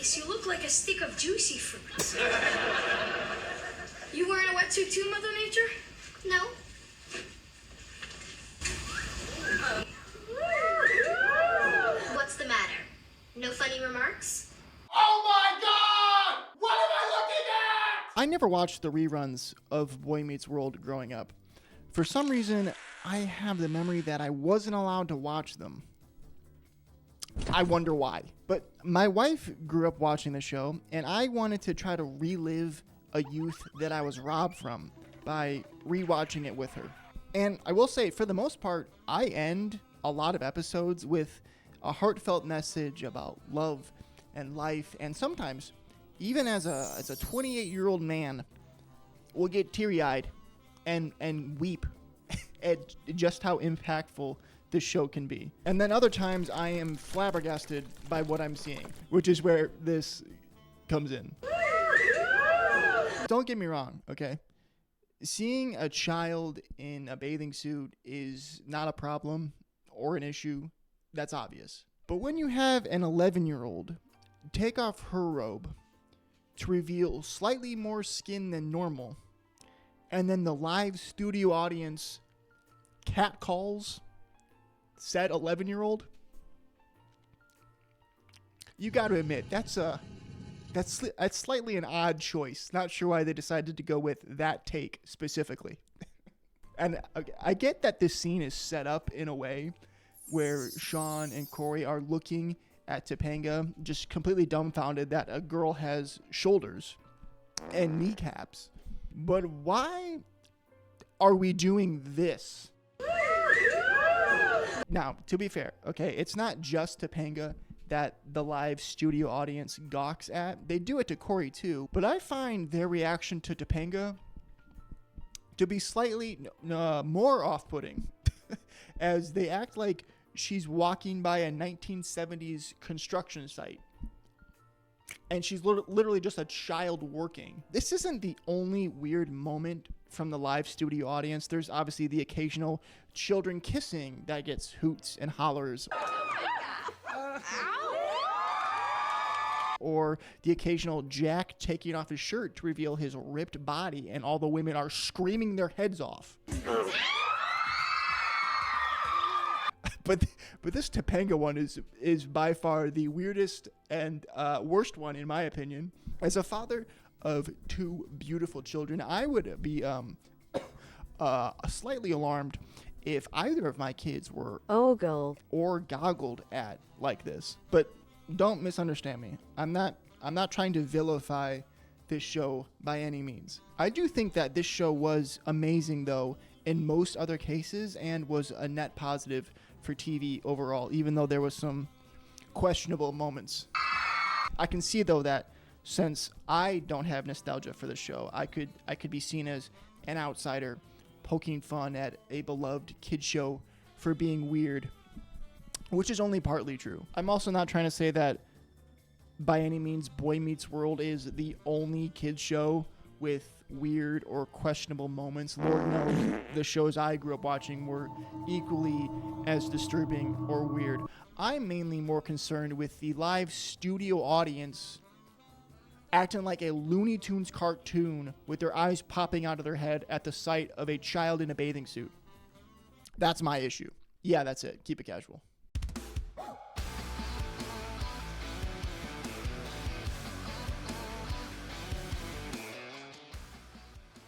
face. You look like a stick of juicy fruit. You wearing a wetsuit too, Mother Nature? No. What's the matter? No funny remarks? Oh my God! What am I looking at? I never watched the reruns of Boy Meets World growing up. For some reason, I have the memory that I wasn't allowed to watch them. I wonder why. But my wife grew up watching the show, and I wanted to try to relive a youth that I was robbed from by rewatching it with her. And I will say, for the most part, I end a lot of episodes with a heartfelt message about love and life, and sometimes, even as a 28-year-old man, will get teary-eyed and weep at just how impactful this show can be. And then other times I am flabbergasted by what I'm seeing, which is where this comes in. Don't get me wrong, okay? Seeing a child in a bathing suit is not a problem or an issue. That's obvious. But when you have an 11-year-old take off her robe to reveal slightly more skin than normal, and then the live studio audience catcalls said 11-year-old, you got to admit that's slightly an odd choice. Not sure why they decided to go with that take specifically. And I get that this scene is set up in a way where Sean and Corey are looking at Topanga, just completely dumbfounded that a girl has shoulders and kneecaps. But why are we doing this? Now, to be fair, okay, it's not just Topanga that the live studio audience gawks at. They do it to Corey too, but I find their reaction to Topanga to be slightly more off-putting as they act like she's walking by a 1970s construction site and she's literally just a child working. This isn't the only weird moment from the live studio audience. There's obviously the occasional children kissing that gets hoots and hollers. Or the occasional Jack taking off his shirt to reveal his ripped body and all the women are screaming their heads off. But this Topanga one is by far the weirdest and worst one in my opinion. As a father of two beautiful children, I would be slightly alarmed if either of my kids were ogled or goggled at like this. But don't misunderstand me. I'm not trying to vilify this show by any means. I do think that this show was amazing though in most other cases and was a net positive for TV overall, even though there was some questionable moments. I can see though that since I don't have nostalgia for the show, I could be seen as an outsider poking fun at a beloved kids show for being weird, which is only partly true. I'm also not trying to say that by any means Boy Meets World is the only kids show with weird or questionable moments. Lord knows the shows I grew up watching were equally as disturbing or weird. I'm mainly more concerned with the live studio audience acting like a Looney Tunes cartoon with their eyes popping out of their head at the sight of a child in a bathing suit. That's my issue. Yeah, that's it. Keep it casual.